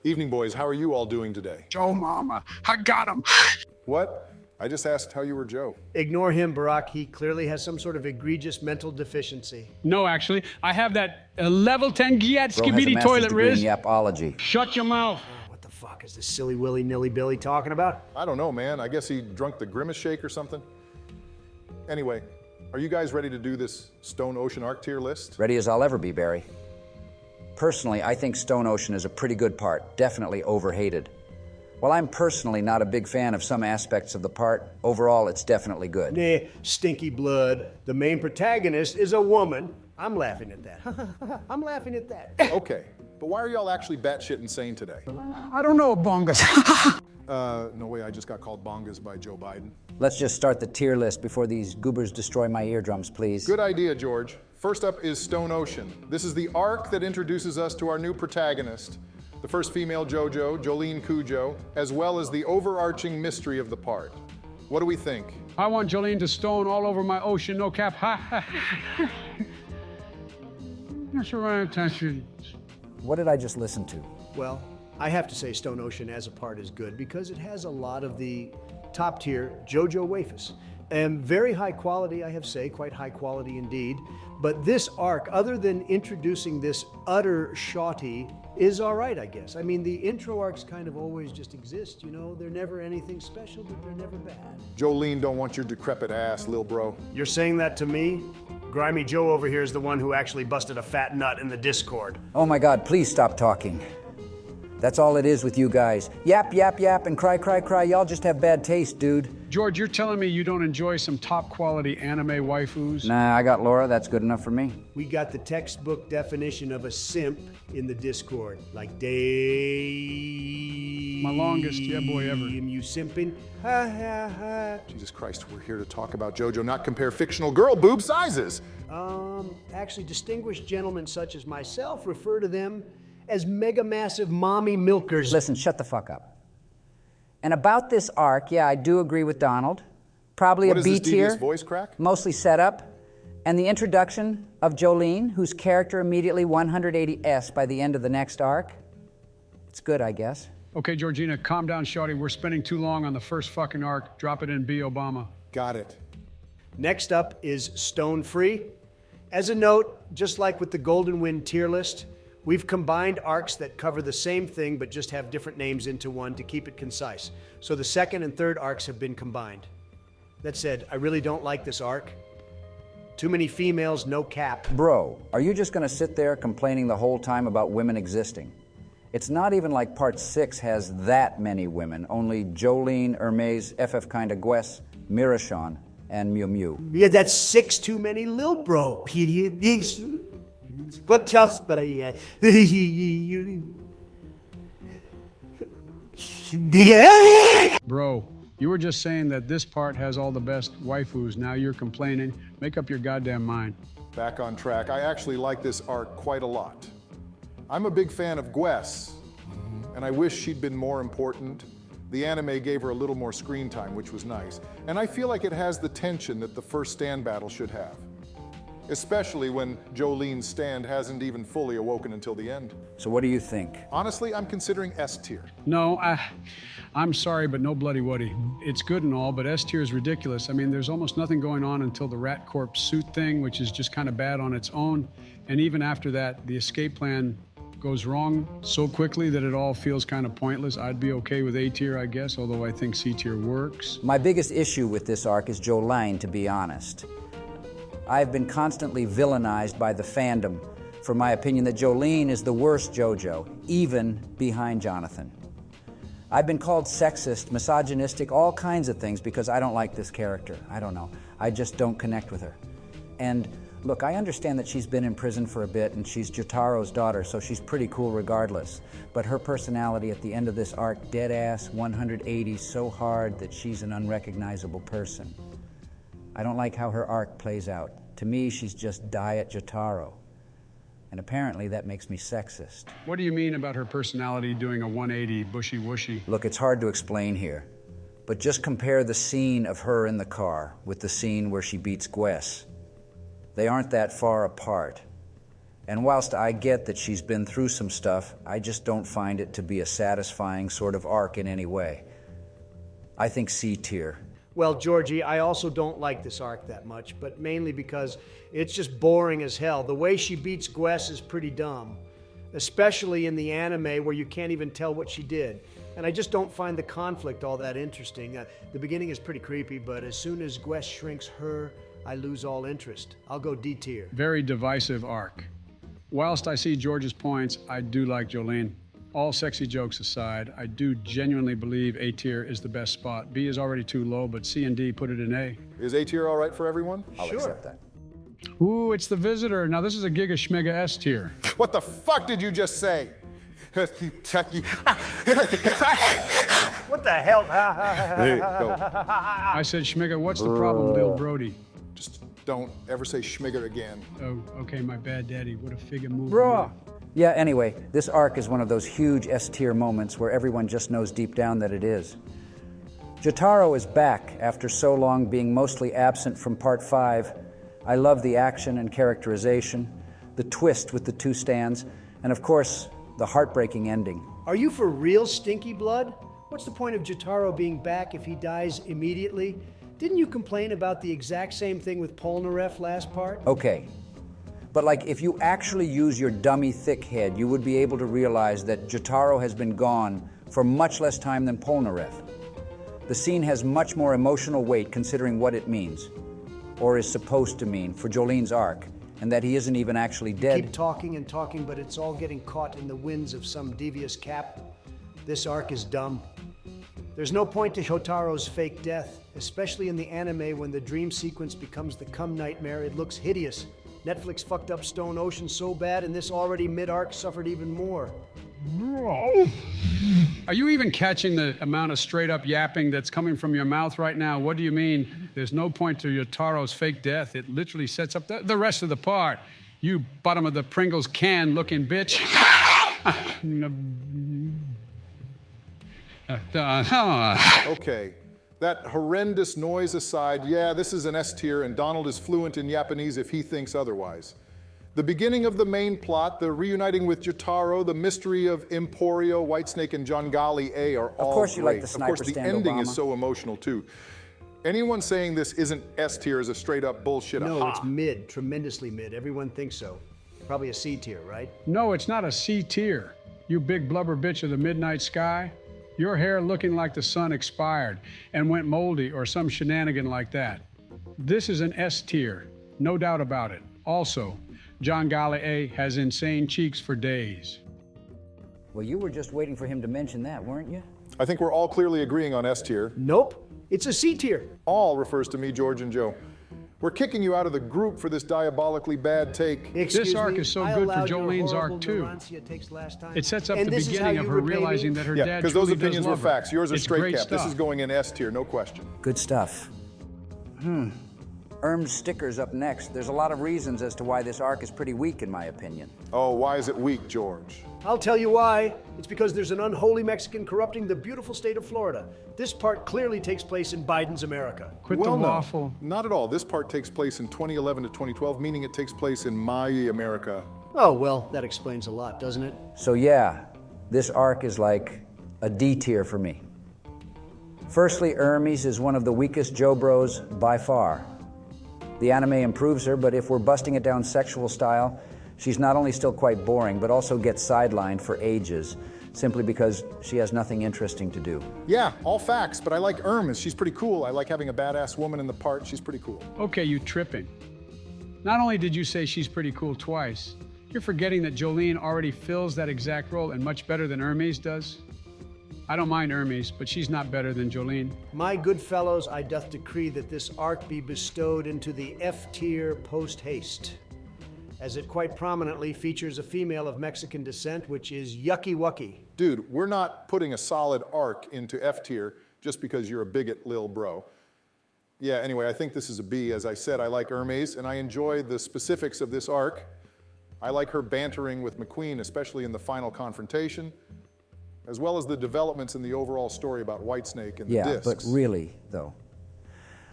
Evening, boys. How are you all doing today? Joe Mama, I got him. What? I just asked how you were, Joe. Ignore him, Barack. He clearly has some sort of egregious mental deficiency. No, actually, I have that level 10 Giat Bro has a skibidi master's toilet, degree in Riz. yapology. Shut your mouth. What the fuck is this silly willy nilly Billy talking about? I don't know, man. I guess he drunk the Grimace Shake or something. Anyway, are you guys ready to do this Stone Ocean Arc tier list? Ready as I'll ever be, Barry. Personally, I think Stone Ocean is a pretty good part, definitely overhated. While I'm personally not a big fan of some aspects of the part, overall it's definitely good. Nah, stinky blood. The main protagonist is a woman. I'm laughing at that. I'm laughing at that. Okay, but why are y'all actually batshit insane today? I don't know, Bongas. No way, I just got called bongas by Joe Biden. Let's just start the tier list before these goobers destroy my eardrums, please. Good idea, George. First up is Stone Ocean. This is the arc that introduces us to our new protagonist, the first female JoJo, Jolene Cujo, as well as the overarching mystery of the part. What do we think? I want Jolene to stone all over my ocean, no cap. That's right, What did I just listen to? Well, I have to say Stone Ocean as a part is good because it has a lot of the top tier JoJo waifus. And very high quality, I have to say, quite high quality indeed. But this arc, other than introducing this utter shawty, is all right, I guess. I mean, the intro arcs kind of always just exist, you know? They're never anything special, but they're never bad. Jolene don't want your decrepit ass, lil bro. You're saying that to me? Grimy Joe over here is the one who actually busted a fat nut in the Discord. Oh my God, please stop talking. That's all it is with you guys. Yap, yap, yap, and cry, cry, cry. Y'all just have bad taste, dude. George, you're telling me you don't enjoy some top quality anime waifus? Nah, I got Laura. That's good enough for me. We got the textbook definition of a simp in the Discord. Like, My longest yeah boy ever. You simping? Ha ha ha. Jesus Christ, we're here to talk about JoJo, not compare fictional girl boob sizes. Actually, distinguished gentlemen such as myself refer to them as mega massive mommy milkers. Listen, shut the fuck up. And about this arc, yeah, I do agree with Donald. Probably What a is B this devious tier, voice crack? mostly setup, and the introduction of Jolene, whose character immediately 180S by the end of the next arc. It's good, I guess. Okay, Georgina, calm down, shawty. We're spending too long on the first fucking arc. Drop it in, B. Obama. Got it. Next up is Stone Free. As a note, just like with the Golden Wind tier list, we've combined arcs that cover the same thing but just have different names into one to keep it concise. So the second and third arcs have been combined. That said, I really don't like this arc. Too many females, no cap. Bro, are you just gonna sit there complaining the whole time about women existing? It's not even like Part 6 has that many women, only Jolene, Hermes, FF Kinda Gwes, Mirachon, and Mew Mew. Yeah, that's 6 too many, lil bro. What just but yeah. Bro, you were just saying that this part has all the best waifus. Now you're complaining. Make up your goddamn mind. Back on track. I actually like this arc quite a lot. I'm a big fan of Gwes, and I wish she'd been more important. The anime gave her a little more screen time, which was nice. And I feel like it has the tension that the first stand battle should have. Especially when Jolene's stand hasn't even fully awoken until the end. So what do you think? Honestly, I'm considering S tier. No, I'm sorry, but no bloody woody. It's good and all, but S tier is ridiculous. I mean, there's almost nothing going on until the Rat Corp suit thing, which is just kind of bad on its own. And even after that, the escape plan goes wrong so quickly that it all feels kind of pointless. I'd be okay with A tier, I guess, although I think C tier works. My biggest issue with this arc is Jolene, to be honest. I've been constantly villainized by the fandom for my opinion that Jolene is the worst JoJo, even behind Jonathan. I've been called sexist, misogynistic, all kinds of things because I don't like this character. I don't know. I just don't connect with her. And look, I understand that she's been in prison for a bit and she's Jotaro's daughter, so she's pretty cool regardless. But her personality at the end of this arc, dead ass, 180, so hard that she's an unrecognizable person. I don't like how her arc plays out. To me, she's just Diet Jotaro. And apparently that makes me sexist. What do you mean about her personality doing a 180 bushy-wushy? Look, it's hard to explain here, but just compare the scene of her in the car with the scene where she beats Gwes. They aren't that far apart. And whilst I get that she's been through some stuff, I just don't find it to be a satisfying sort of arc in any way. I think C tier. Well, Georgie, I also don't like this arc that much, but mainly because it's just boring as hell. The way she beats Gwess is pretty dumb, especially in the anime where you can't even tell what she did. And I just don't find the conflict all that interesting. The beginning is pretty creepy, but as soon as Gwess shrinks her, I lose all interest. I'll go D tier. Very divisive arc. Whilst I see George's points, I do like Jolene. All sexy jokes aside, I do genuinely believe A tier is the best spot. B is already too low, but C and D put it in A. Is A tier all right for everyone? I'll accept that. Ooh, it's the visitor. Now this is a Giga Schmega S tier. What the fuck did you just say? What the hell? Hey, go. I said, Schmega, what's the problem, Lil Brody? Just don't ever say schmigger again. Oh, okay, my bad daddy. What a figure move. Bruh. Yeah, anyway, this arc is one of those huge S-tier moments where everyone just knows deep down that it is. Jotaro is back after so long being mostly absent from Part 5. I love the action and characterization, the twist with the two stands, and of course, the heartbreaking ending. Are you for real, Stinky Blood? What's the point of Jotaro being back if he dies immediately? Didn't you complain about the exact same thing with Polnareff last part? Okay, but like if you actually use your dummy thick head, you would be able to realize that Jotaro has been gone for much less time than Polnareff. The scene has much more emotional weight considering what it means, or is supposed to mean, for Jolene's arc, and that he isn't even actually dead. Keep talking and talking, but it's all getting caught in the winds of some devious cap. This arc is dumb. There's no point to Hotaro's fake death, especially in the anime when the dream sequence becomes the cum nightmare. It looks hideous. Netflix fucked up Stone Ocean so bad, and this already mid-arc suffered even more. Are you even catching the amount of straight-up yapping that's coming from your mouth right now? What do you mean there's no point to Yotaro's fake death? It literally sets up the rest of the part. You bottom of the Pringles can looking bitch. Okay, that horrendous noise aside, yeah, this is an S tier, and Donald is fluent in Japanese if he thinks otherwise. The beginning of the main plot, the reuniting with Jotaro, the mystery of Emporio, Whitesnake, and John Gali A are all Of course you great. like the sniper Of course, the stand, ending Obama. is so emotional too. Anyone saying this isn't S tier is a straight up bullshit. No, Aha. it's mid, tremendously mid. Everyone thinks so. Probably a C tier, right? No, it's not a C tier. You big blubber bitch of the midnight sky. Your hair looking like the sun expired and went moldy or some shenanigan like that. This is an S tier, no doubt about it. Also, John Gali A has insane cheeks for days. Well, you were just waiting for him to mention that, weren't you? I think we're all clearly agreeing on S tier. Nope. It's a C tier. All refers to me, George, and Joe. We're kicking you out of the group for this diabolically bad take. Excuse arc me, is so I good for allowed your Jolene's arc, horrible too. Neuroncia takes last time. It sets up And the this is how beginning of you her repay me? realizing that her Yeah, dad because those truly does opinions were love her. facts. Yours are It's straight great cap. This stuff. is going in S tier, no question. Good stuff. Erm's sticker's up next. There's a lot of reasons as to why this arc is pretty weak, in my opinion. Oh, why is it weak, George? I'll tell you why. It's because there's an unholy Mexican corrupting the beautiful state of Florida. This part clearly takes place in Biden's America. Quit Well, the no, waffle. not at all. This part takes place in 2011 to 2012, meaning it takes place in my America. Oh, well, that explains a lot, doesn't it? So yeah, this arc is like a D tier for me. Firstly, Hermes is one of the weakest Joe Bros by far. The anime improves her, but if we're busting it down sexual style, she's not only still quite boring, but also gets sidelined for ages, simply because she has nothing interesting to do. Yeah, all facts, but I like Hermes. She's pretty cool. I like having a badass woman in the part. She's pretty cool. Okay, you tripping. Not only did you say she's pretty cool twice, you're forgetting that Jolene already fills that exact role and much better than Hermes does. I don't mind Hermes, but she's not better than Jolene. My good fellows, I doth decree that this arc be bestowed into the F tier post haste, as it quite prominently features a female of Mexican descent, which is yucky wucky. Dude, we're not putting a solid arc into F tier just because you're a bigot, lil bro. Yeah, anyway, I think this is a B. As I said, I like Hermes, and I enjoy the specifics of this arc. I like her bantering with McQueen, especially in the final confrontation, as well as the developments in the overall story about Whitesnake and the Yeah, discs. but really, though.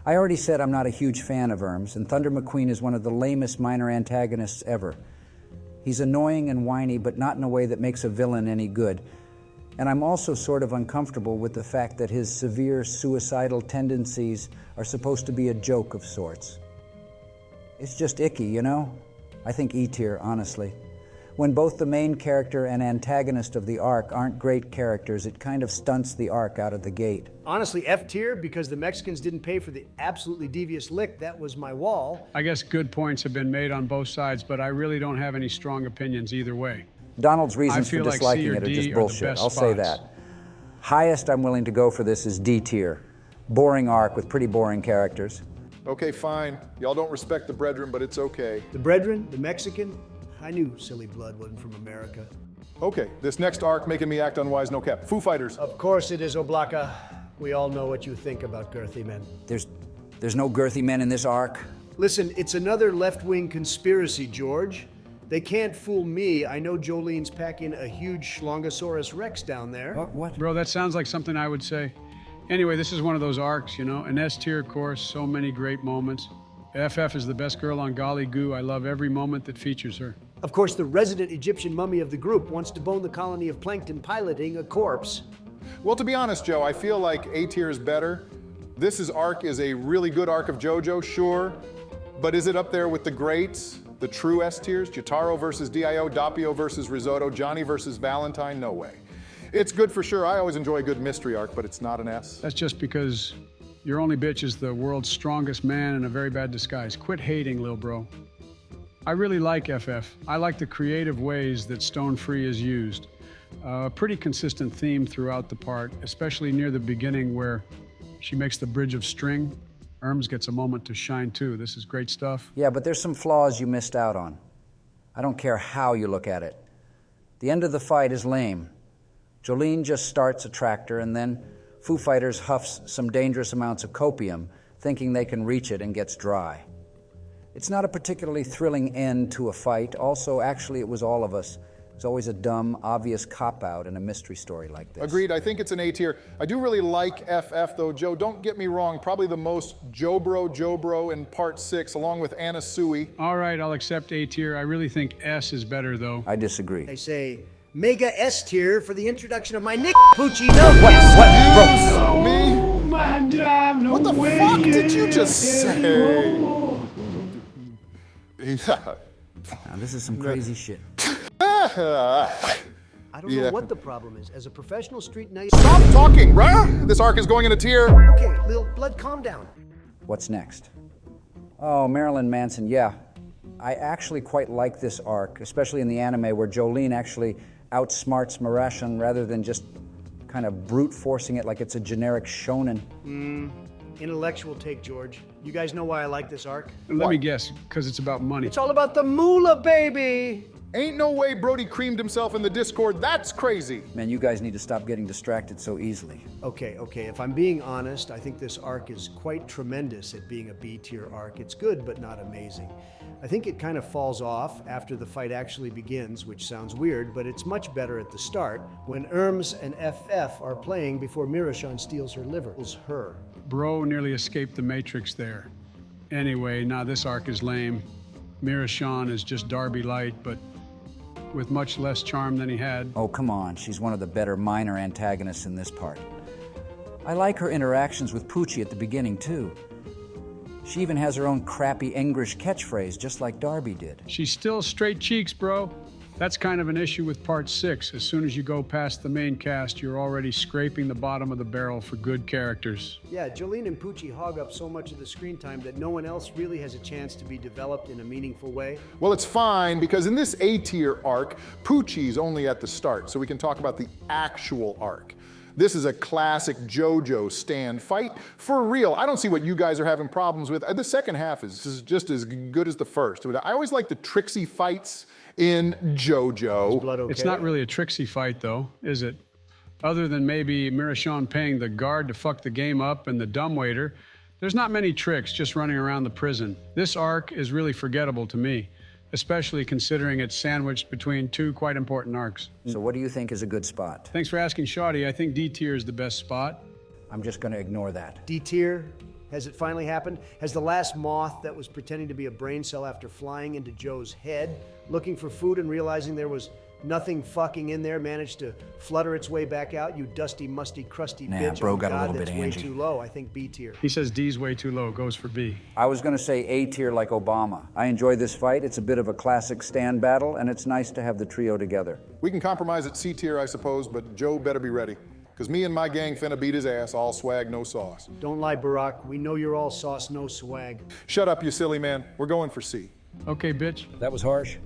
I already said I'm not a huge fan of Hermes, and Thunder McQueen is one of the lamest minor antagonists ever. He's annoying and whiny, but not in a way that makes a villain any good. And I'm also sort of uncomfortable with the fact that his severe suicidal tendencies are supposed to be a joke of sorts. It's just icky, you know? I think E tier, honestly. When both the main character and antagonist of the arc aren't great characters, it kind of stunts the arc out of the gate. Honestly, F tier, because the Mexicans didn't pay for the absolutely devious lick that was my wall. I guess good points have been made on both sides, but I really don't have any strong opinions either way. Donald's reasons for like disliking C or it are D just are the bullshit. best I'll say spots. that. Highest I'm willing to go for this is D tier. Boring arc with pretty boring characters. Okay, fine. Y'all don't respect the brethren, but it's okay. The Brethren, the Mexican, I knew Silly Blood wasn't from America. Okay, this next arc making me act unwise, no cap. Foo Fighters. Of course it is, Oblaka. We all know what you think about girthy men. There's no girthy men in this arc. Listen, it's another left-wing conspiracy, George. They can't fool me. I know Jolene's packing a huge Schlongosaurus Rex down there. What? Bro, that sounds like something I would say. Anyway, this is one of those arcs, you know, an S tier course, so many great moments. FF is the best girl on Golly Goo. I love every moment that features her. Of course, the resident Egyptian mummy of the group wants to bone the colony of plankton piloting a corpse. Well, to be honest, Joe, I feel like A tier is better. This arc is a really good arc of JoJo, sure, but is it up there with the greats, the true S tiers? Jotaro versus Dio, Doppio versus Risotto, Johnny versus Valentine? No way. It's good for sure. I always enjoy a good mystery arc, but it's not an S. That's just because your only bitch is the world's strongest man in a very bad disguise. Quit hating, lil bro. I really like FF. I like the creative ways that Stone Free is used. A pretty consistent theme throughout the part, especially near the beginning where she makes the bridge of string. Erms gets a moment to shine too. This is great stuff. Yeah, but there's some flaws you missed out on. I don't care how you look at it. The end of the fight is lame. Jolene just starts a tractor and then Foo Fighters huffs some dangerous amounts of copium, thinking they can reach it and gets dry. It's not a particularly thrilling end to a fight. Also, actually, it was all of us. It's always a dumb, obvious cop-out in a mystery story like this. Agreed, I think it's an A tier. I do really like FF though, Joe. Don't get me wrong, probably the most Joe-bro in part 6, along with Anna Sui. All right, I'll accept A tier. I really think S is better though. I disagree. They say, Mega S tier for the introduction of my Nick Poochie milk. What? Me? What the fuck did you just say? Now, this is some crazy shit. I don't Yeah. know what the problem is. As a professional street knight. Stop talking, bruh! This arc is going in a tier. Okay, Lil Blood, calm down. What's next? Oh, Marilyn Manson, yeah. I actually quite like this arc, especially in the anime where Jolene actually outsmarts Marashan rather than just kind of brute forcing it like it's a generic shonen. Intellectual take, George. You guys know why I like this arc? Let me guess, because it's about money. It's all about the moolah, baby. Ain't no way Brody creamed himself in the Discord. That's crazy. Man, you guys need to stop getting distracted so easily. Okay, if I'm being honest, I think this arc is quite tremendous at being a B tier arc. It's good, but not amazing. I think it kind of falls off after the fight actually begins, which sounds weird, but it's much better at the start when Erms and FF are playing before Mirashan steals her liver. It was her. Bro nearly escaped the Matrix there. Anyway, now this arc is lame. Mirashan is just Darby Light, but with much less charm than he had. Oh, come on. She's one of the better minor antagonists in this part. I like her interactions with Poochie at the beginning, too. She even has her own crappy English catchphrase, just like Darby did. She's still straight cheeks, bro. That's kind of an issue with part 6. As soon as you go past the main cast, you're already scraping the bottom of the barrel for good characters. Yeah, Jolene and Poochie hog up so much of the screen time that no one else really has a chance to be developed in a meaningful way. Well, it's fine because in this A tier arc, Poochie's only at the start, so we can talk about the actual arc. This is a classic JoJo stand fight for real. I don't see what you guys are having problems with. The second half is just as good as the first. I always like the tricksy fights in JoJo. Blood okay? It's not really a tricksy fight, though, is it? Other than maybe Mirashan paying the guard to fuck the game up and the dumbwaiter, there's not many tricks just running around the prison. This arc is really forgettable to me, especially considering it's sandwiched between two quite important arcs. So what do you think is a good spot? Thanks for asking, Shawty. I think D tier is the best spot. I'm just going to ignore that. D tier, Has it finally happened? Has the last moth that was pretending to be a brain cell after flying into Joe's head, looking for food and realizing there was nothing fucking in there, managed to flutter its way back out? You dusty, musty, crusty Nah, bitch. bro Oh got a God, little bit that's way angy. too low. I think B tier. He says D's way too low, goes for B. I was going to say A tier like Obama. I enjoy this fight. It's a bit of a classic stand battle, and it's nice to have the trio together. We can compromise at C tier, I suppose, but Joe better be ready. Because me and my gang finna beat his ass, all swag, no sauce. Don't lie, Barack. We know you're all sauce, no swag. Shut up, you silly man. We're going for C. Okay, bitch. That was harsh.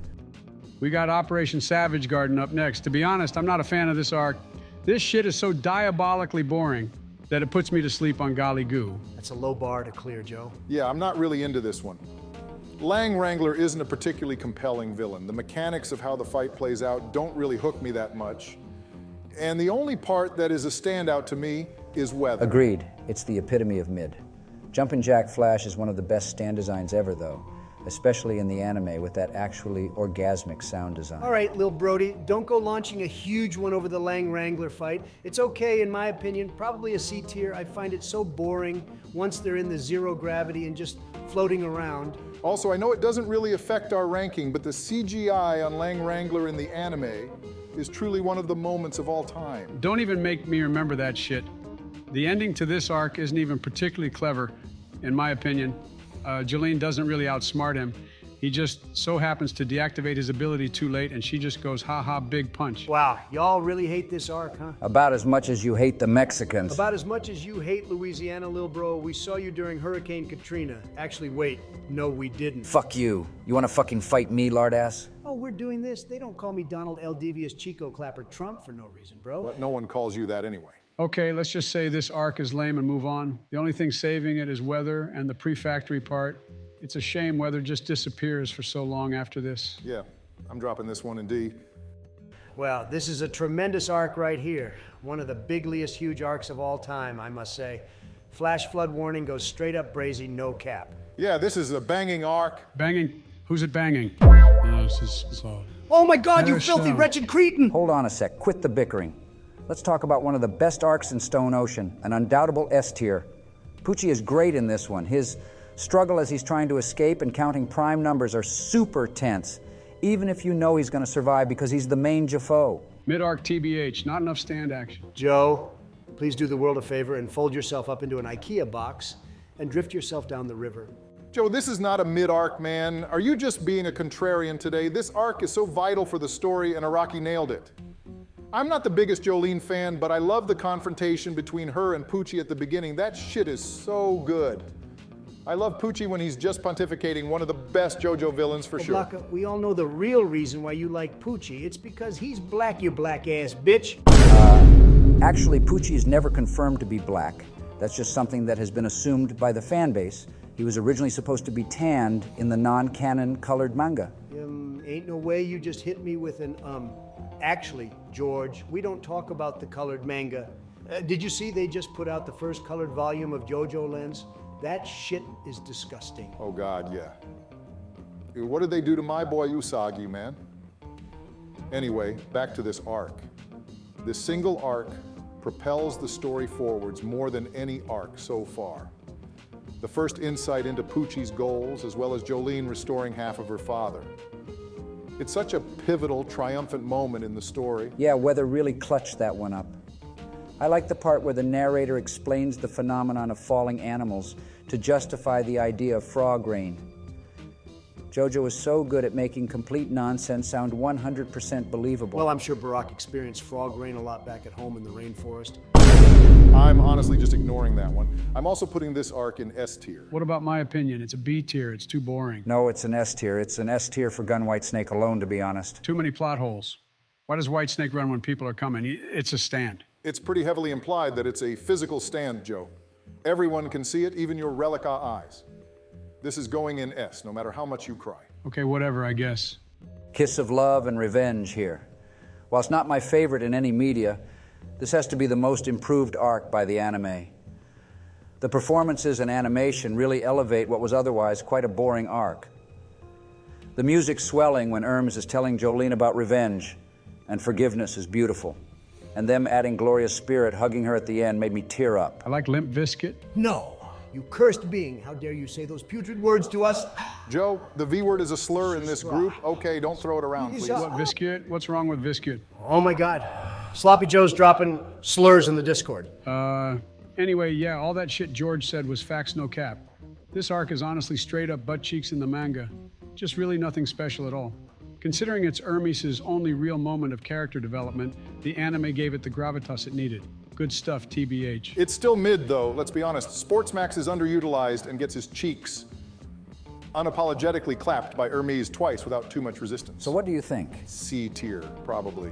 We got Operation Savage Garden up next. To be honest, I'm not a fan of this arc. This shit is so diabolically boring that it puts me to sleep on Golly Goo. That's a low bar to clear, Joe. Yeah, I'm not really into this one. Lang Wrangler isn't a particularly compelling villain. The mechanics of how the fight plays out don't really hook me that much. And the only part that is a standout to me is weather. Agreed. It's the epitome of mid. Jumpin' Jack Flash is one of the best stand designs ever, though, especially in the anime with that actually orgasmic sound design. All right, Lil Brody, don't go launching a huge one over the Lang Wrangler fight. It's okay, in my opinion, probably a C tier. I find it so boring once they're in the zero gravity and just floating around. Also, I know it doesn't really affect our ranking, but the CGI on Lang Wrangler in the anime is truly one of the moments of all time. Don't even make me remember that shit. The ending to this arc isn't even particularly clever, in my opinion. Jolene doesn't really outsmart him. He just so happens to deactivate his ability too late, and she just goes, ha ha, big punch. Wow, y'all really hate this arc, huh? About as much as you hate the Mexicans. About as much as you hate Louisiana, Lil Bro. We saw you during Hurricane Katrina. Actually, wait, no, we didn't. Fuck you. You want to fucking fight me, lardass? Oh, we're doing this? They don't call me Donald L. Devious Chico Clapper Trump for no reason, bro. But no one calls you that anyway. Okay, let's just say this arc is lame and move on. The only thing saving it is weather and the pre-factory part. It's a shame weather just disappears for so long after this. Yeah, I'm dropping this one in D. Well, this is a tremendous arc right here. One of the bigliest huge arcs of all time, I must say. Flash flood warning goes straight up brazy, no cap. Yeah, this is a banging arc. Banging? Who's it banging? This is so. Oh my God, you There's filthy, some. wretched cretin! Hold on a sec. Quit the bickering. Let's talk about one of the best arcs in Stone Ocean, an undoubtable S tier. Poochie is great in this one. His struggle as he's trying to escape and counting prime numbers are super tense, even if you know he's going to survive because he's the main Jafo. Mid-arc TBH, not enough stand action. Joe, please do the world a favor and fold yourself up into an IKEA box and drift yourself down the river. Joe, this is not a mid-arc, man. Are you just being a contrarian today? This arc is so vital for the story, and Araki nailed it. I'm not the biggest Jolene fan, but I love the confrontation between her and Poochie at the beginning. That shit is so good. I love Poochie when he's just pontificating, one of the best JoJo villains for sure. Blanca, we all know the real reason why you like Poochie. It's because he's black, you black ass bitch. Actually, Poochie is never confirmed to be black. That's just something that has been assumed by the fan base. He was originally supposed to be tanned in the non-canon colored manga. Ain't no way you just hit me with an Actually, George, we don't talk about the colored manga. Did you see they just put out the first colored volume of JoJo Lens? That shit is disgusting. Oh God, yeah. What did they do to my boy Usagi, man? Anyway, back to this arc. This single arc propels the story forwards more than any arc so far. The first insight into Poochie's goals, as well as Jolene restoring half of her father. It's such a pivotal, triumphant moment in the story. Yeah, Weather really clutched that one up. I like the part where the narrator explains the phenomenon of falling animals to justify the idea of frog rain. JoJo is so good at making complete nonsense sound 100% believable. Well, I'm sure Barack experienced frog rain a lot back at home in the rainforest. I'm honestly just ignoring that one. I'm also putting this arc in S tier. What about my opinion? It's a B tier. It's too boring. No, it's an S tier. It's an S tier for Gun Whitesnake alone, to be honest. Too many plot holes. Why does Whitesnake run when people are coming? It's a stand. It's pretty heavily implied that it's a physical stand, Joe. Everyone can see it, even your Relica eyes. This is going in S, no matter how much you cry. Okay, whatever, I guess. Kiss of love and revenge here. While it's not my favorite in any media, this has to be the most improved arc by the anime. The performances and animation really elevate what was otherwise quite a boring arc. The music swelling when Erms is telling Jolene about revenge and forgiveness is beautiful. And them adding Gloria's spirit hugging her at the end made me tear up. I like Limp Bizkit. No, You cursed being. How dare you say those putrid words to us? Joe, the V word is a slur in this group. Okay, don't throw it around, please. What, Viscute? What's wrong with Viscute? Oh my God. Sloppy Joe's dropping slurs in the Discord. Anyway, yeah, all that shit George said was facts, no cap. This arc is honestly straight up butt cheeks in the manga. Just really nothing special at all. Considering it's Hermes' only real moment of character development, the anime gave it the gravitas it needed. Good stuff, TBH. It's still mid, though, let's be honest. Sportsmax is underutilized and gets his cheeks unapologetically clapped by Hermes twice without too much resistance. So what do you think? C tier, probably.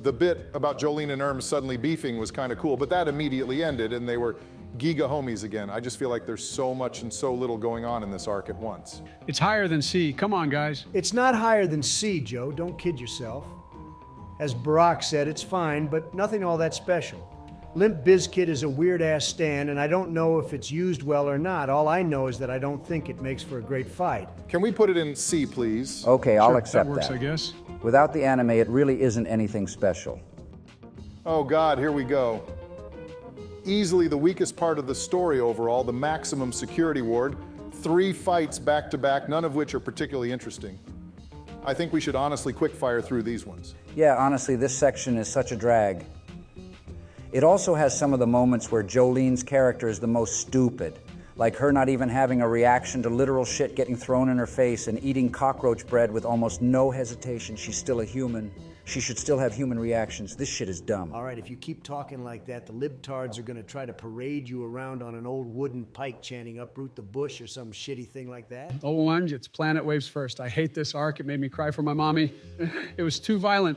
The bit about Jolene and Hermes suddenly beefing was kind of cool, but that immediately ended and they were giga homies again. I just feel like there's so much and so little going on in this arc at once. It's higher than C. Come on, guys. It's not higher than C, Joe. Don't kid yourself. As Barack said, it's fine, but nothing all that special. Limp Bizkit is a weird-ass stand, and I don't know if it's used well or not. All I know is that I don't think it makes for a great fight. Can we put it in C, please? Okay, I'll Sure, accept that works, I guess. Without the anime, it really isn't anything special. Oh God, here we go. Easily the weakest part of the story overall, the maximum security ward. 3 fights back to back, none of which are particularly interesting. I think we should honestly quickfire through these ones. Yeah, honestly, this section is such a drag. It also has some of the moments where Jolene's character is the most stupid, like her not even having a reaction to literal shit getting thrown in her face and eating cockroach bread with almost no hesitation. She's still a human. She should still have human reactions. This shit is dumb. All right, if you keep talking like that, the libtards are going to try to parade you around on an old wooden pike chanting uproot the bush or some shitty thing like that. Oh, Lunge, it's Planet Waves first. I hate this arc. It made me cry for my mommy. It was too violent.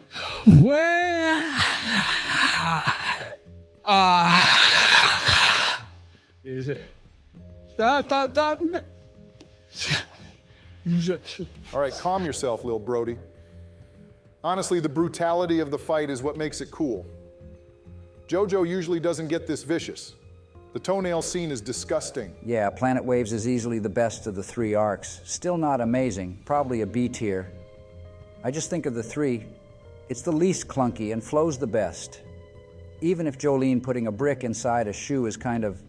Is it? All right, calm yourself, Lil Brody. Honestly, the brutality of the fight is what makes it cool. JoJo usually doesn't get this vicious. The toenail scene is disgusting. Yeah, Planet Waves is easily the best of the 3 arcs. Still not amazing, probably a B tier. I just think of the 3, it's the least clunky and flows the best. Even if Jolene putting a brick inside a shoe is kind of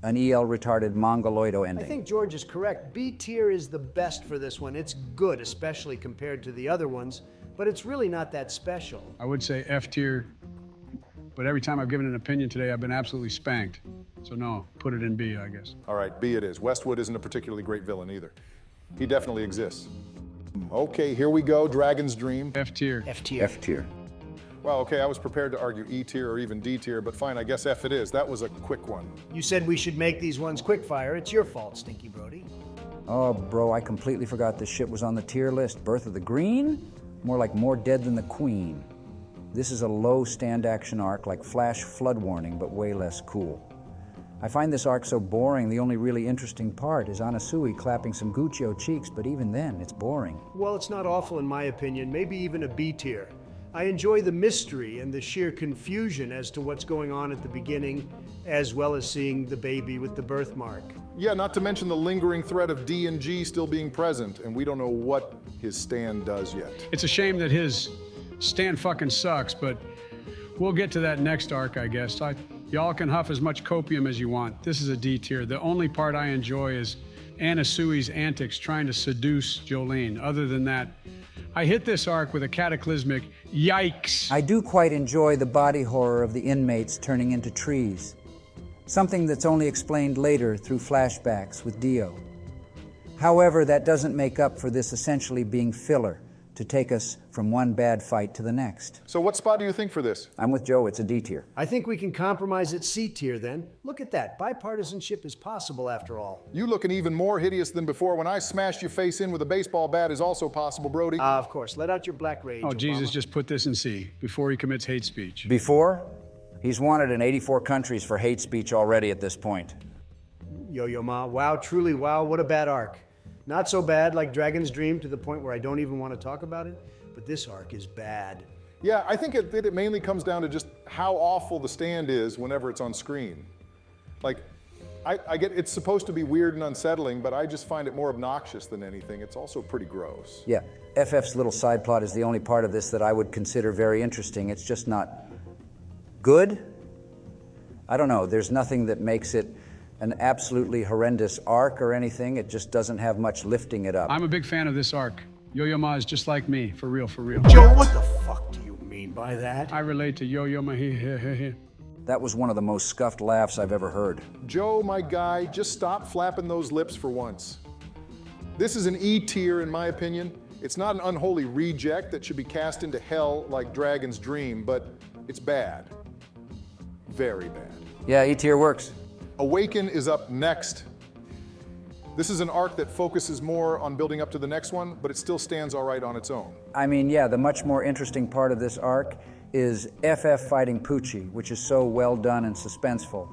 an EL-retarded mongoloido ending. I think George is correct. B tier is the best for this one. It's good, especially compared to the other ones, but it's really not that special. I would say F tier, but every time I've given an opinion today, I've been absolutely spanked. So no, put it in B, I guess. All right, B it is. Westwood isn't a particularly great villain either. He definitely exists. Okay, here we go, Dragon's Dream. F tier. F tier. F tier. Well, okay, I was prepared to argue E tier or even D tier, but fine, I guess F it is. That was a quick one. You said we should make these ones quickfire. It's your fault, Stinky Brody. Oh, bro, I completely forgot this shit was on the tier list. Birth of the Green? More like More Dead Than the Queen. This is a low stand action arc like Flash Flood Warning, but way less cool. I find this arc so boring, the only really interesting part is Anasui clapping some Guccio cheeks, but even then, it's boring. Well, it's not awful in my opinion, maybe even a B tier. I enjoy the mystery and the sheer confusion as to what's going on at the beginning, as well as seeing the baby with the birthmark. Yeah, not to mention the lingering threat of D and G still being present, and we don't know what his stand does yet. It's a shame that his stand fucking sucks, but we'll get to that next arc, I guess. Y'all can huff as much copium as you want. This is a D tier. The only part I enjoy is Anasui's antics trying to seduce Jolene. Other than that, I hit this arc with a cataclysmic yikes. I do quite enjoy the body horror of the inmates turning into trees. Something that's only explained later through flashbacks with Dio. However, that doesn't make up for this essentially being filler to take us from one bad fight to the next. So what spot do you think for this? I'm with Joe, it's a D tier. I think we can compromise at C tier then. Look at that, bipartisanship is possible after all. You looking even more hideous than before when I smashed your face in with a baseball bat is also possible, Brody. Of course, let out your black rage, Oh, Obama. Jesus, just put this in C before he commits hate speech. Before, he's wanted in 84 countries for hate speech already at this point. Yo-Yo Ma, wow, truly wow, what a bad arc. Not so bad like Dragon's Dream to the point where I don't even want to talk about it, but this arc is bad. Yeah, I think it mainly comes down to just how awful the stand is whenever it's on screen. Like, I get it's supposed to be weird and unsettling, but I just find it more obnoxious than anything. It's also pretty gross. Yeah, FF's little side plot is the only part of this that I would consider very interesting. It's just not good. I don't know, there's nothing that makes it an absolutely horrendous arc or anything. It just doesn't have much lifting it up. I'm a big fan of this arc. Yo-Yo Ma is just like me, for real, for real. Joe, what the fuck do you mean by that? I relate to Yo-Yo Ma. That was one of the most scuffed laughs I've ever heard. Joe, my guy, just stop flapping those lips for once. This is an E tier, in my opinion. It's not an unholy reject that should be cast into hell like Dragon's Dream, but it's bad. Very bad. Yeah, E tier works. Awaken is up next. This is an arc that focuses more on building up to the next one, but it still stands all right on its own. I mean, yeah, the much more interesting part of this arc is FF fighting Poochie, which is so well done and suspenseful.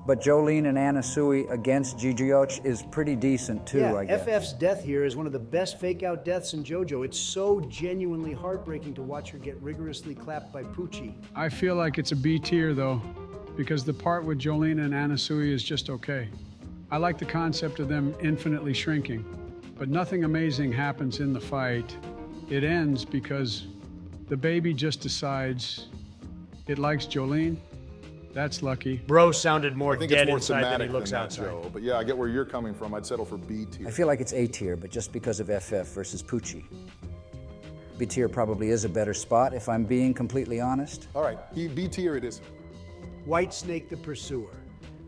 But Jolene and Anasui against Jijioch is pretty decent too, Yeah, I guess. FF's death here is one of the best fake-out deaths in JoJo. It's so genuinely heartbreaking to watch her get rigorously clapped by Poochie. I feel like it's a B tier, though, because the part with Jolene and Anasui is just okay. I like the concept of them infinitely shrinking, but nothing amazing happens in the fight. It ends because the baby just decides it likes Jolene. That's lucky. Bro sounded more I think dead it's more inside than he thematic looks than that, outside. Joe. But yeah, I get where you're coming from. I'd settle for B tier. I feel like it's A tier, but just because of FF versus Poochie. B tier probably is a better spot, if I'm being completely honest. All right, B tier it is. Whitesnake the Pursuer.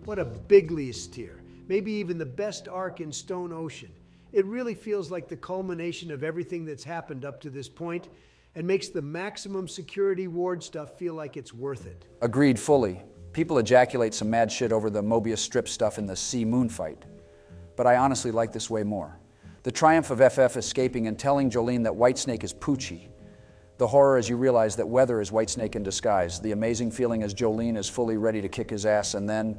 What a bigliest tier. Maybe even the best arc in Stone Ocean. It really feels like the culmination of everything that's happened up to this point and makes the maximum security ward stuff feel like it's worth it. Agreed fully. People ejaculate some mad shit over the Mobius strip stuff in the Sea Moon fight. But I honestly like this way more. The triumph of FF escaping and telling Jolene that Whitesnake is Poochie. The horror as you realize that Weather is Whitesnake in disguise. The amazing feeling as Jolene is fully ready to kick his ass, and then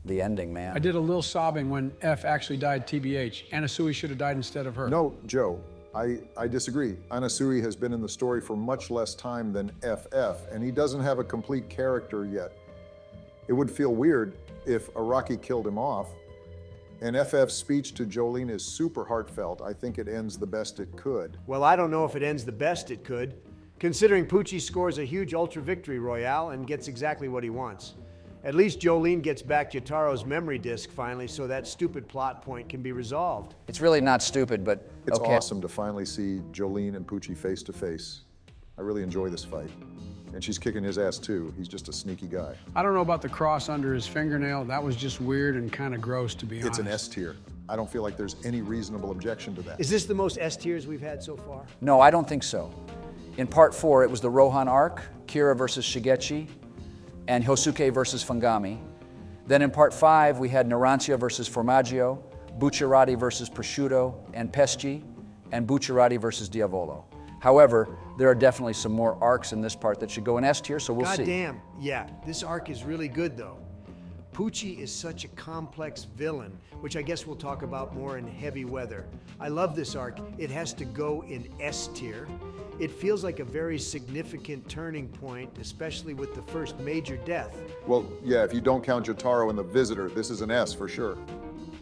the ending, man. I did a little sobbing when F actually died TBH. Anasui should have died instead of her. No, Joe, I disagree. Anasui has been in the story for much less time than FF, and he doesn't have a complete character yet. It would feel weird if Araki killed him off. And FF's speech to Jolene is super heartfelt. I think it ends the best it could. Well, I don't know if it ends the best it could, considering Poochie scores a huge ultra victory royale and gets exactly what he wants. At least Jolene gets back Yotaro's memory disk finally, so that stupid plot point can be resolved. It's really not stupid, but It's okay. awesome to finally see Jolene and Poochie face to face. I really enjoy this fight. And she's kicking his ass too. He's just a sneaky guy. I don't know about the cross under his fingernail. That was just weird and kind of gross, to be honest. It's an S tier. I don't feel like there's any reasonable objection to that. Is this the most S tiers we've had so far? No, I don't think so. In part 4, it was the Rohan arc, Kira versus Shigechi, and Hosuke versus Fungami. Then in part 5, we had Narancia versus Formaggio, Bucciarati versus Prosciutto and Pesci, and Bucciarati versus Diavolo. However, there are definitely some more arcs in this part that should go in S tier, so we'll see. Goddamn, yeah, this arc is really good though. Poochie is such a complex villain, which I guess we'll talk about more in Heavy Weather. I love this arc. It has to go in S tier. It feels like a very significant turning point, especially with the first major death. Well, yeah, if you don't count Jotaro and the Visitor, this is an S for sure.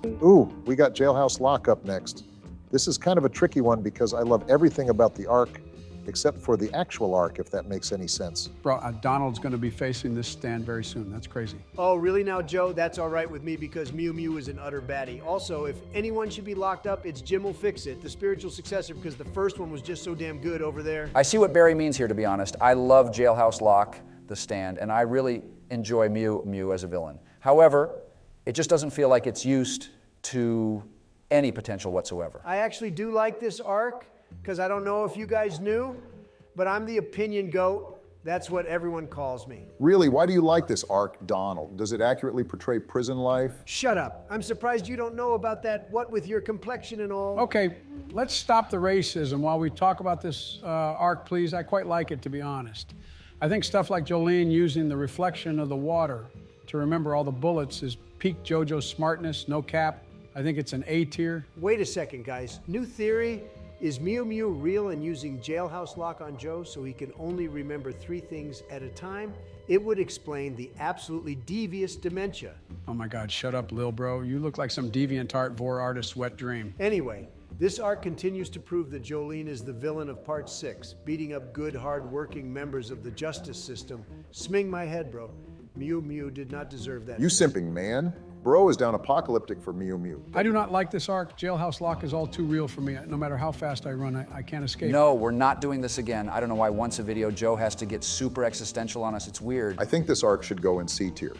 Ooh, we got Jailhouse Lock up next. This is kind of a tricky one because I love everything about the arc except for the actual arc, if that makes any sense. Bro, Donald's going to be facing this stand very soon. That's crazy. Oh, really now, Joe? That's all right with me because Mew Mew is an utter baddie. Also, if anyone should be locked up, it's Jim Will Fix It, the spiritual successor, because the first one was just so damn good over there. I see what Barry means here, to be honest. I love Jailhouse Lock, The Stand, and I really enjoy Mew Mew as a villain. However, it just doesn't feel like it's used to any potential whatsoever. I actually do like this arc because I don't know if you guys knew, but I'm the opinion goat. That's what everyone calls me. Really, why do you like this arc, Donald? Does it accurately portray prison life? Shut up. I'm surprised you don't know about that what with your complexion and all. Okay, let's stop the racism while we talk about this arc, please. I quite like it, to be honest. I think stuff like Jolene using the reflection of the water to remember all the bullets is peak JoJo smartness, no cap. I think it's an A tier. Wait a second, guys. New theory. Is Mew Mew real and using Jailhouse Lock on Joe so he can only remember 3 things at a time? It would explain the absolutely devious dementia. Oh my God, shut up, Lil Bro. You look like some DeviantArt vor artist's wet dream. Anyway, this arc continues to prove that Jolene is the villain of Part 6, beating up good, hard-working members of the justice system. Sming my head, bro. Mew Mew did not deserve that. You simping, man. Bro is down apocalyptic for Mew Mew. I do not like this arc. Jailhouse Lock is all too real for me. No matter how fast I run, I can't escape. No, we're not doing this again. I don't know why once a video Joe has to get super existential on us. It's weird. I think this arc should go in C tier.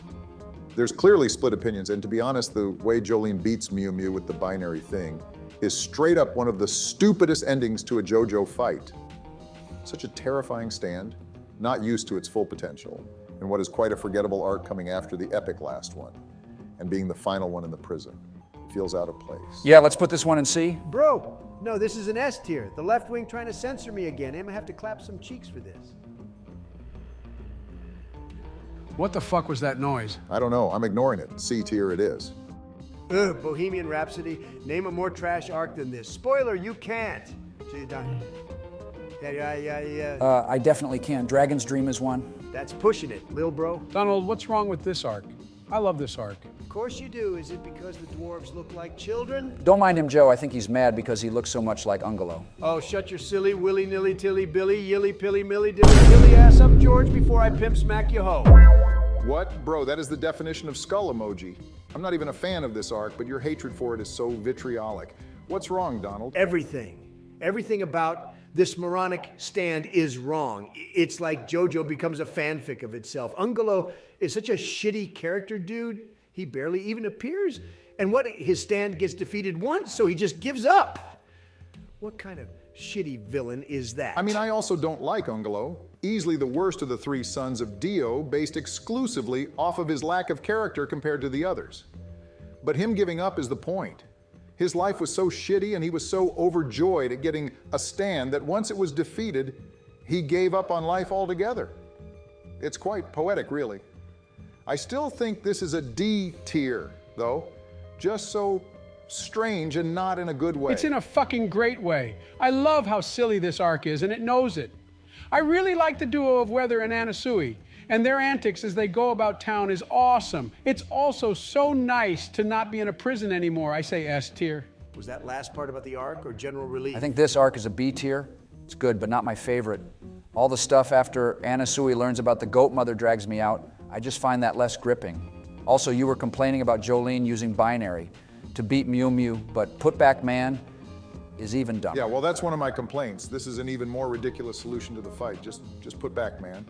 There's clearly split opinions, and to be honest, the way Jolene beats Mew Mew with the binary thing is straight up one of the stupidest endings to a JoJo fight. Such a terrifying stand, not used to its full potential, and what is quite a forgettable arc coming after the epic last one, and being the final one in the prison. It feels out of place. Yeah, let's put this one in C. Bro, no, this is an S tier. The left wing trying to censor me again. I'm gonna have to clap some cheeks for this. What the fuck was that noise? I don't know, I'm ignoring it. C tier it is. Ugh, Bohemian Rhapsody. Name a more trash arc than this. Spoiler, you can't. So you're done. Yeah. I definitely can. Dragon's Dream is one. That's pushing it, lil bro. Donald, what's wrong with this arc? I love this arc. Of course you do. Is it because the dwarves look like children? Don't mind him, Joe. I think he's mad because he looks so much like Ungalo. Oh, shut your silly, willy-nilly, tilly, billy, yilly, pilly, milly, dilly, dilly ass up, George, before I pimp smack you ho. What? Bro, that is the definition of skull emoji. I'm not even a fan of this arc, but your hatred for it is so vitriolic. What's wrong, Donald? Everything. Everything about this moronic stand is wrong. It's like JoJo becomes a fanfic of itself. Ungalo is such a shitty character, dude. He barely even appears. And what, his stand gets defeated once, so he just gives up. What kind of shitty villain is that? I mean, I also don't like Ungalo. Easily the worst of the three sons of Dio, based exclusively off of his lack of character compared to the others. But him giving up is the point. His life was so shitty and he was so overjoyed at getting a stand that once it was defeated, he gave up on life altogether. It's quite poetic, really. I still think this is a D tier, though, just so strange and not in a good way. It's in a fucking great way. I love how silly this arc is, and it knows it. I really like the duo of Weather and Anasui, and their antics as they go about town is awesome. It's also so nice to not be in a prison anymore. I say S tier. Was that last part about the arc or general relief? I think this arc is a B tier. It's good, but not my favorite. All the stuff after Anasui learns about the goat mother drags me out. I just find that less gripping. Also, you were complaining about Jolene using binary to beat Mew Mew, but Put Back Man is even dumber. Yeah, well, that's one of my complaints. This is an even more ridiculous solution to the fight. Just put back, man.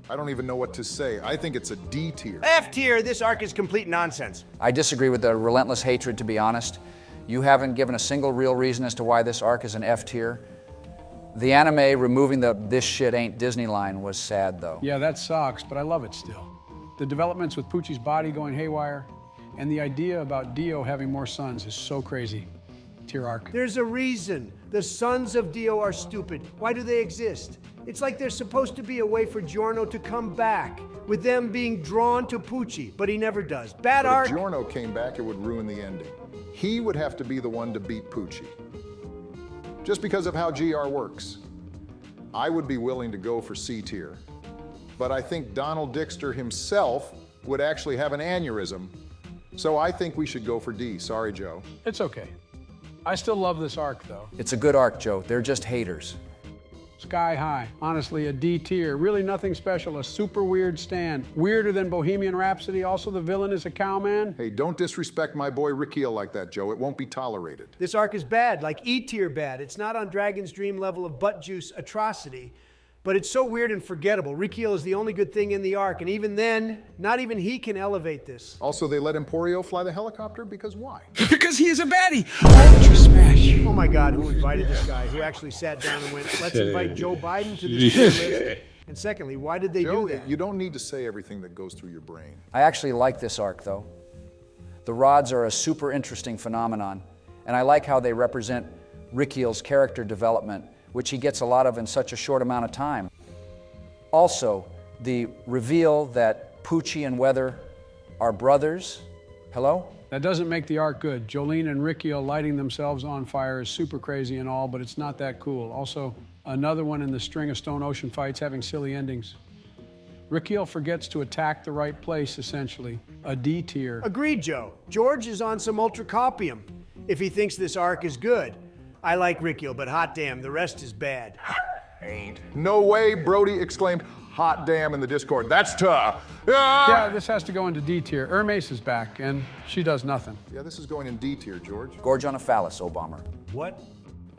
I don't even know what to say. I think it's a D tier. F tier, this arc is complete nonsense. I disagree with the relentless hatred, to be honest. You haven't given a single real reason as to why this arc is an F tier. The anime removing the "this shit ain't Disney" line was sad, though. Yeah, that sucks, but I love it still. The developments with Poochie's body going haywire, and the idea about Dio having more sons is so crazy. Tier arc. There's a reason. The sons of Dio are stupid. Why do they exist? It's like there's supposed to be a way for Giorno to come back, with them being drawn to Poochie, but he never does. Bad But arc. if Giorno came back, it would ruin the ending. He would have to be the one to beat Poochie. Just because of how GR works. I would be willing to go for C tier. But I think Donald Dixter himself would actually have an aneurysm. So I think we should go for D. Sorry, Joe. It's okay. I still love this arc, though. It's a good arc, Joe. They're just haters. Sky high. Honestly, a D tier. Really nothing special. A super weird stand. Weirder than Bohemian Rhapsody. Also, the villain is a cowman. Hey, don't disrespect my boy Rikiel like that, Joe. It won't be tolerated. This arc is bad, like E tier bad. It's not on Dragon's Dream level of butt juice atrocity, but it's so weird and forgettable. Rikiel is the only good thing in the arc, and even then, not even he can elevate this. Also, they let Emporio fly the helicopter because why? Because he is a baddie. Ultra smash. Oh my God, who invited this guy? Who actually sat down and went, let's invite Joe Biden to this list? And secondly, why did they Joe, do that? you don't need to say everything that goes through your brain. I actually like this arc, though. The rods are a super interesting phenomenon, and I like how they represent Rikiel's character development, which he gets a lot of in such a short amount of time. Also, the reveal that Poochie and Weather are brothers. Hello? That doesn't make the arc good. Jolene and Rikiel lighting themselves on fire is super crazy and all, but it's not that cool. Also, another one in the string of Stone Ocean fights having silly endings. Rikiel forgets to attack the right place, essentially. A D tier. Agreed, Joe. George is on some ultra copium if he thinks this arc is good. I like Rikiel, but hot damn, the rest is bad. Ain't. No way, Brody exclaimed. hot damn in the Discord. That's tough. Yeah, this has to go into D tier. Hermes is back, and she does nothing. Yeah, this is going in D tier, George. Gorge on a phallus, Obama. What?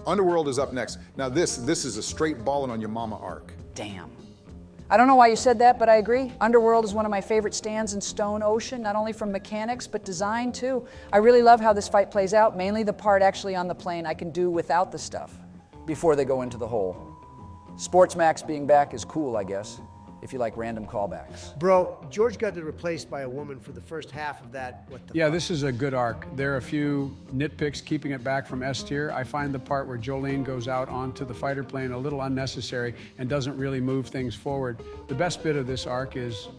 Underworld is up next. Now this is a straight ballin' on your mama arc. Damn. I don't know why you said that, but I agree. Underworld is one of my favorite stands in Stone Ocean, not only from mechanics, but design too. I really love how this fight plays out, mainly the part actually on the plane I can do without the stuff before they go into the hole. Sports Max being back is cool, I guess, if you like random callbacks. Bro, George got replaced by a woman for the first half of that. What the Yeah, fuck? this is a good arc. There are a few nitpicks keeping it back from S tier. I find the part where Jolene goes out onto the fighter plane a little unnecessary and doesn't really move things forward. The best bit of this arc is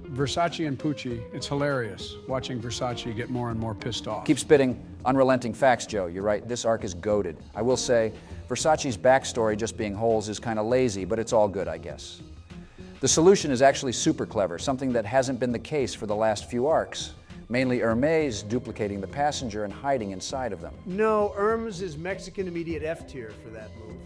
Versace and Pucci. It's hilarious watching Versace get more and more pissed off. Keep spitting unrelenting facts, Joe. You're right, this arc is goated. I will say, Versace's backstory just being holes is kind of lazy, but it's all good, I guess. The solution is actually super clever, something that hasn't been the case for the last few arcs. Mainly Hermes duplicating the passenger and hiding inside of them. No, Hermes is Mexican immediate F tier for that move.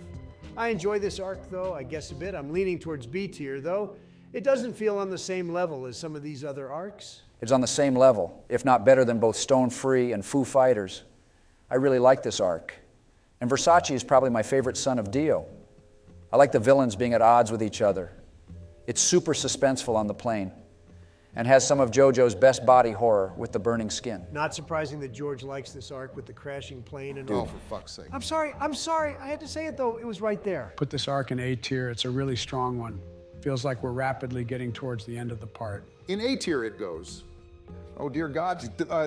I enjoy this arc though, I guess a bit. I'm leaning towards B tier though. It doesn't feel on the same level as some of these other arcs. It's on the same level, if not better than both Stone Free and Foo Fighters. I really like this arc. And Versace is probably my favorite son of Dio. I like the villains being at odds with each other. It's super suspenseful on the plane and has some of JoJo's best body horror with the burning skin. Not surprising that George likes this arc with the crashing plane and Oh, all. for fuck's sake. I'm sorry. I had to say it though. It was right there. Put this arc in A tier. It's a really strong one. Feels like we're rapidly getting towards the end of the part. In A tier it goes. Oh dear God,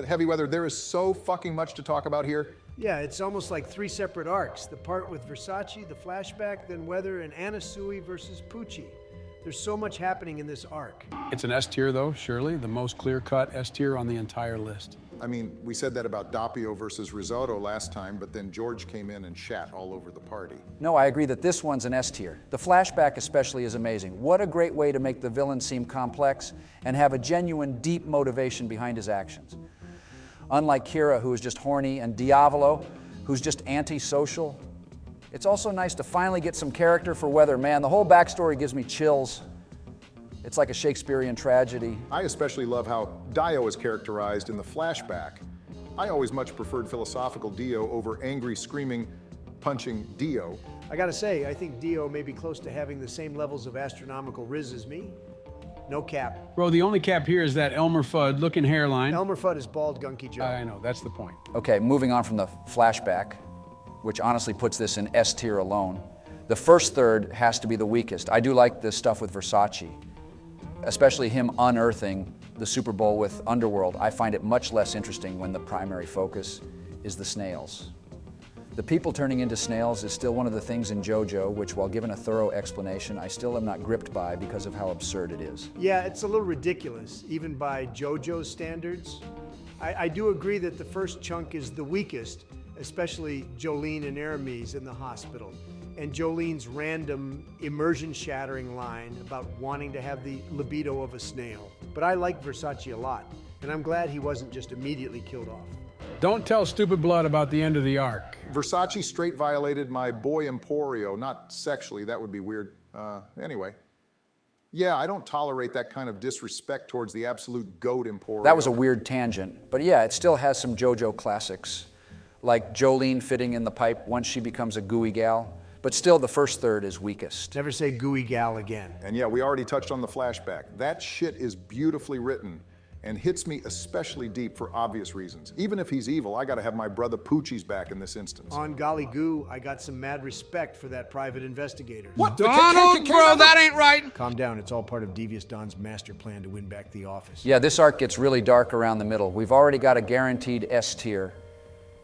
Heavy Weather, there is so fucking much to talk about here. Yeah, it's almost like three separate arcs. The part with Versace, the flashback, then Weather, and Anasui versus Pucci. There's so much happening in this arc. It's an S tier though, surely. The most clear-cut S tier on the entire list. I mean, we said that about Doppio versus Risotto last time, but then George came in and shat all over the party. No, I agree that this one's an S tier. The flashback especially is amazing. What a great way to make the villain seem complex and have a genuine, deep motivation behind his actions. Unlike Kira, who is just horny, and Diavolo, who's just antisocial. It's also nice to finally get some character for Weather. Man, the whole backstory gives me chills. It's like a Shakespearean tragedy. I especially love how Dio is characterized in the flashback. I always much preferred philosophical Dio over angry, screaming, punching Dio. I gotta say, I think Dio may be close to having the same levels of astronomical riz as me. No cap. Bro, the only cap here is that Elmer Fudd-looking hairline. Elmer Fudd is bald, gunky Joe. I know, that's the point. Okay, moving on from the flashback, which honestly puts this in S tier alone. The first third has to be the weakest. I do like this stuff with Versace, especially him unearthing the Super Bowl with Underworld. I find it much less interesting when the primary focus is the snails. The people turning into snails is still one of the things in JoJo, which while given a thorough explanation, I still am not gripped by because of how absurd it is. Yeah, it's a little ridiculous, even by JoJo's standards. I do agree that the first chunk is the weakest, especially Jolene and Aramis in the hospital. And Jolene's random immersion-shattering line about wanting to have the libido of a snail. But I like Versace a lot, and I'm glad he wasn't just immediately killed off. Don't tell Stupid Blood about the end of the arc. Versace straight violated my boy Emporio, not sexually, that would be weird. Anyway. Yeah, I don't tolerate that kind of disrespect towards the absolute goat Emporio. That was a weird tangent, but yeah, it still has some JoJo classics, like Jolene fitting in the pipe once she becomes a gooey gal, but still the first third is weakest. Never say gooey gal again. And yeah, we already touched on the flashback. That shit is beautifully written and hits me especially deep for obvious reasons. Even if he's evil, I gotta have my brother Poochie's back in this instance. On golly goo, I got some mad respect for that private investigator. What? Donald, bro, that ain't right. Calm down, it's all part of Devious Don's master plan to win back the office. Yeah, this arc gets really dark around the middle. We've already got a guaranteed S tier,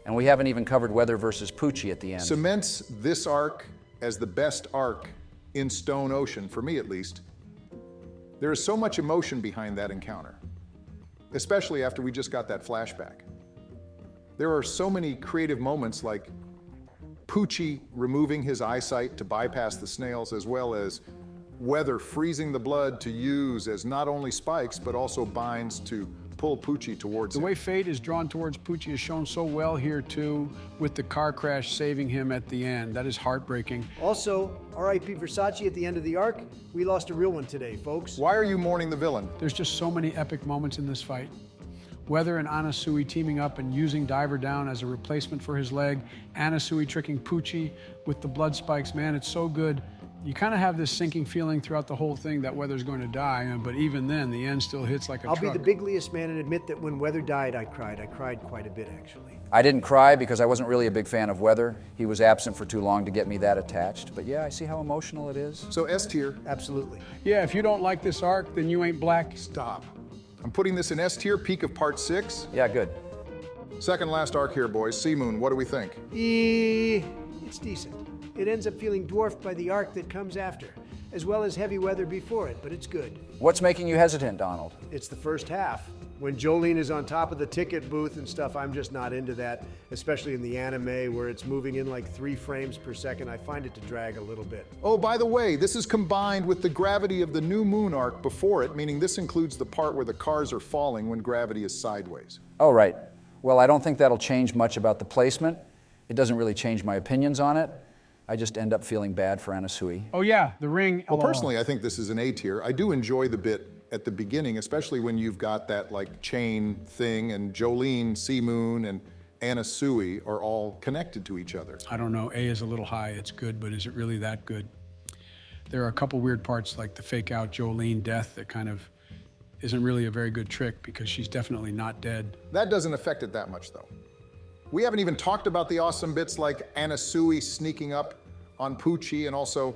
and we haven't even covered Weather versus Pucci at the end. Cements this arc as the best arc in Stone Ocean, for me at least. There is so much emotion behind that encounter, especially after we just got that flashback. There are so many creative moments like Pucci removing his eyesight to bypass the snails, as well as Weather freezing the blood to use as not only spikes, but also binds to pull Poochie towards The him. way fate is drawn towards Poochie is shown so well here, too, with the car crash saving him at the end. That is heartbreaking. Also, R.I.P. Versace at the end of the arc. We lost a real one today, folks. Why are you mourning the villain? There's just so many epic moments in this fight. Weather and Anasui teaming up and using Diver Down as a replacement for his leg. Anasui tricking Poochie with the blood spikes. Man, it's so good. You kind of have this sinking feeling throughout the whole thing that Weather's going to die, but even then, the end still hits like a I'll truck. be the bigliest man and admit that when Weather died, I cried. I cried quite a bit, actually. I didn't cry because I wasn't really a big fan of Weather. He was absent for too long to get me that attached. But yeah, I see how emotional it is. So S tier. Absolutely. Yeah, if you don't like this arc, then you ain't black. Stop. I'm putting this in S tier, peak of part 6. Yeah, good. Second last arc here, boys. Sea Moon, what do we think? It's decent. It ends up feeling dwarfed by the arc that comes after, as well as Heavy Weather before it, but it's good. What's making you hesitant, Donald? It's the first half. When Jolene is on top of the ticket booth and stuff, I'm just not into that, especially in the anime where it's moving in like 3 frames per second. I find it to drag a little bit. Oh, by the way, this is combined with the gravity of the New Moon arc before it, meaning this includes the part where the cars are falling when gravity is sideways. Oh, right. Well, I don't think that'll change much about the placement. It doesn't really change my opinions on it. I just end up feeling bad for Anasui. Oh yeah, the ring. Well, personally, I think this is an A tier. I do enjoy the bit at the beginning, especially when you've got that like chain thing and Jolene, Sea Moon, and Anasui are all connected to each other. I don't know, A is a little high, it's good, but is it really that good? There are a couple weird parts like the fake out Jolene death that kind of isn't really a very good trick because she's definitely not dead. That doesn't affect it that much, though. We haven't even talked about the awesome bits like Anasui sneaking up on Poochie and also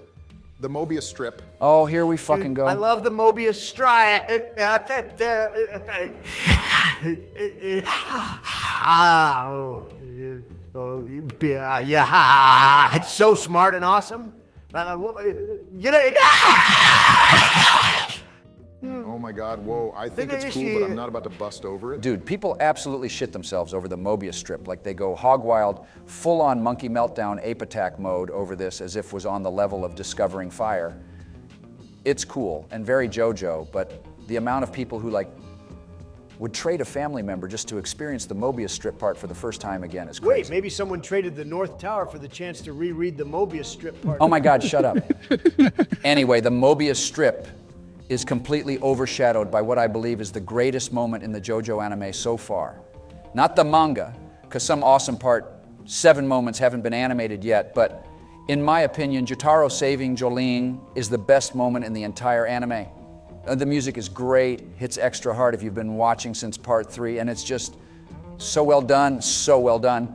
the Mobius strip. Oh, here we fucking go. I love the Mobius strip. It's so smart and awesome. Oh my God, whoa, I think it's cool, but I'm not about to bust over it. Dude, people absolutely shit themselves over the Mobius strip. Like they go hog wild, full-on monkey meltdown ape attack mode over this as if was on the level of discovering fire. It's cool and very JoJo, but the amount of people who like would trade a family member just to experience the Mobius strip part for the first time again is crazy. Wait, maybe someone traded the North Tower for the chance to reread the Mobius strip part. Oh my God, shut up. Anyway, the Mobius strip is completely overshadowed by what I believe is the greatest moment in the JoJo anime so far. Not the manga, because some awesome part, 7 moments haven't been animated yet, but in my opinion, Jotaro saving Jolene is the best moment in the entire anime. The music is great, hits extra hard if you've been watching since part 3, and it's just so well done, so well done.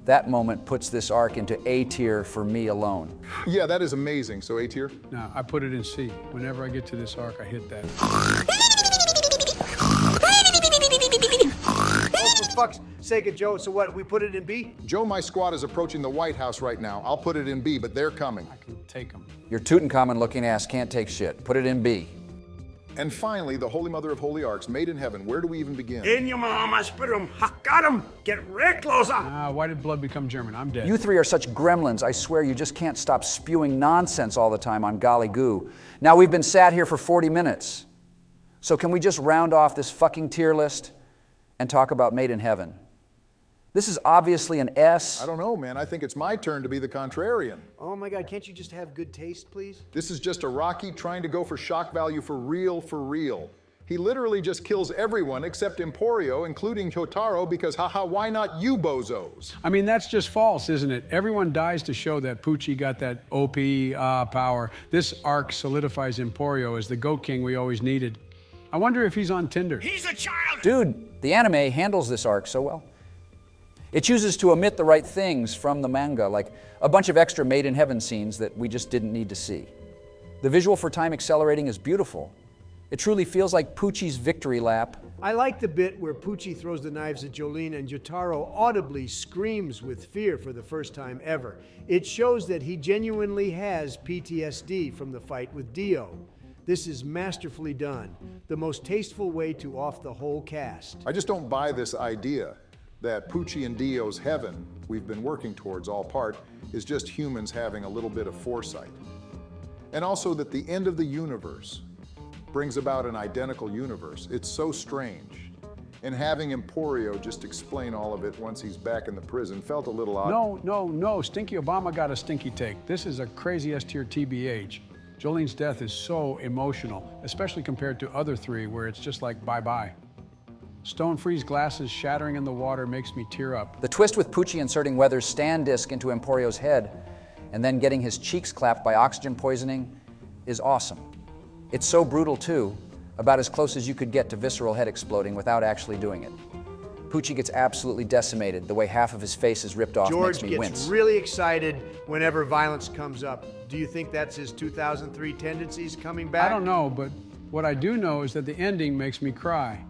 That moment puts this arc into A tier for me alone. Yeah, that is amazing. So A tier? No, I put it in C. Whenever I get to this arc, I hit that. Oh, for fuck's sake of Joe, so what, we put it in B? Joe, my squad is approaching the White House right now. I'll put it in B, but they're coming. I can take them. Your Tutankhamun looking ass can't take shit. Put it in B. And finally, the Holy Mother of Holy Arcs, Made in Heaven. Where do we even begin? In your mama's bedroom. I got him. Get real closer. Why did blood become German? I'm dead. You 3 are such gremlins, I swear you just can't stop spewing nonsense all the time on golly goo. Now we've been sat here for 40 minutes. So can we just round off this fucking tier list and talk about Made in Heaven? This is obviously an S. I don't know, man. I think it's my turn to be the contrarian. Oh my God, can't you just have good taste, please? This is just a Rocky trying to go for shock value for real, for real. He literally just kills everyone except Emporio, including Jotaro, because haha, why not you bozos? I mean, that's just false, isn't it? Everyone dies to show that Poochie got that OP power. This arc solidifies Emporio as the Goat King we always needed. I wonder if he's on Tinder. He's a child. Dude, the anime handles this arc so well. It chooses to omit the right things from the manga, like a bunch of extra Made in Heaven scenes that we just didn't need to see. The visual for time accelerating is beautiful. It truly feels like Poochie's victory lap. I like the bit where Poochie throws the knives at Jolene and Jotaro audibly screams with fear for the first time ever. It shows that he genuinely has PTSD from the fight with Dio. This is masterfully done. The most tasteful way to off the whole cast. I just don't buy this idea that Poochie and Dio's heaven we've been working towards all part is just humans having a little bit of foresight. And also that the end of the universe brings about an identical universe. It's so strange. and having Emporio just explain all of it once he's back in the prison felt a little odd. No. Stinky Obama got a stinky take. This is a crazy S-tier TBH. Jolene's death is so emotional, especially compared to other three where it's just like bye-bye. Stone Free's glasses shattering in the water makes me tear up. The twist with Poochie inserting Weather's stand disc into Emporio's head and then getting his cheeks clapped by oxygen poisoning is awesome. It's so brutal too, about as close as you could get to visceral head exploding without actually doing it. Poochie gets absolutely decimated. The way half of his face is ripped off George makes me gets wince. really excited whenever violence comes up. Do you think that's his 2003 tendencies coming back? I don't know, but what I do know is that the ending makes me cry.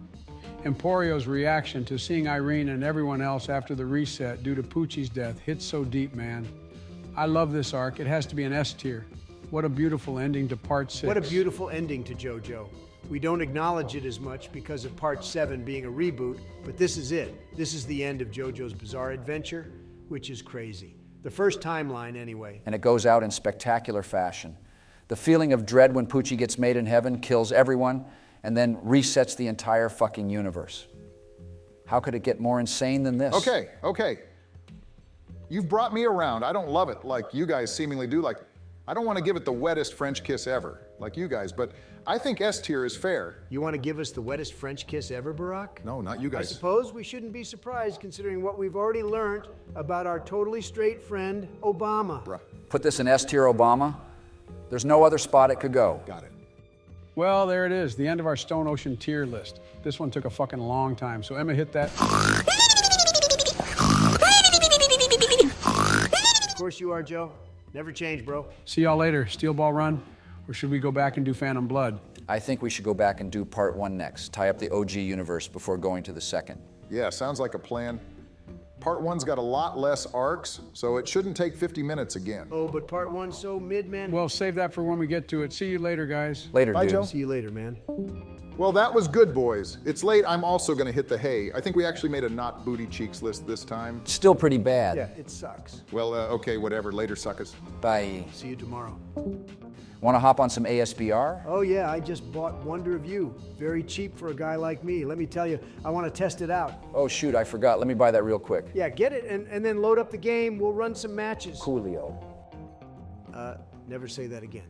Emporio's reaction to seeing Irene and everyone else after the reset due to Poochie's death hits so deep, man. I love this arc. It has to be an S tier. What a beautiful ending to part 6. What a beautiful ending to JoJo. We don't acknowledge it as much because of part 7 being a reboot, but this is it. This is the end of JoJo's bizarre adventure, which is crazy. The first timeline, anyway. And it goes out in spectacular fashion. The feeling of dread when Poochie gets made in heaven, kills everyone, and then resets the entire fucking universe. How could it get more insane than this? Okay. You've brought me around. I don't love it like you guys seemingly do. Like, I don't want to give it the wettest French kiss ever, like you guys, but I think S tier is fair. You want to give us the wettest French kiss ever, Barack? No, not you I guys. suppose we shouldn't be surprised considering what we've already learned about our totally straight friend, Obama. Bruh. Put this in S tier, Obama. There's no other spot it could go. Got it. Well, there it is, the end of our Stone Ocean tier list. This one took a fucking long time, so Emma hit that. Of course you are, Joe. Never change, bro. See y'all later. Steel Ball Run, or should we go back and do Phantom Blood? I think we should go back and do part 1 next. Tie up the OG universe before going to the second. Yeah, sounds like a plan. Part 1's got a lot less arcs, so it shouldn't take 50 minutes again. Oh, but part 1's so mid, man. Well, save that for when we get to it. See you later, guys. Later, Bye, dude. Joe. See you later, man. Well, that was good, boys. It's late. I'm also going to hit the hay. I think we actually made a not booty cheeks list this time. Still pretty bad. Yeah, it sucks. Well, okay, whatever. Later, suckers. Bye. See you tomorrow. Want to hop on some ASBR? Oh yeah, I just bought Wonder of You. Very cheap for a guy like me. Let me tell you, I want to test it out. Oh shoot, I forgot. Let me buy that real quick. Yeah, get it and then load up the game. We'll run some matches. Coolio. Never say that again.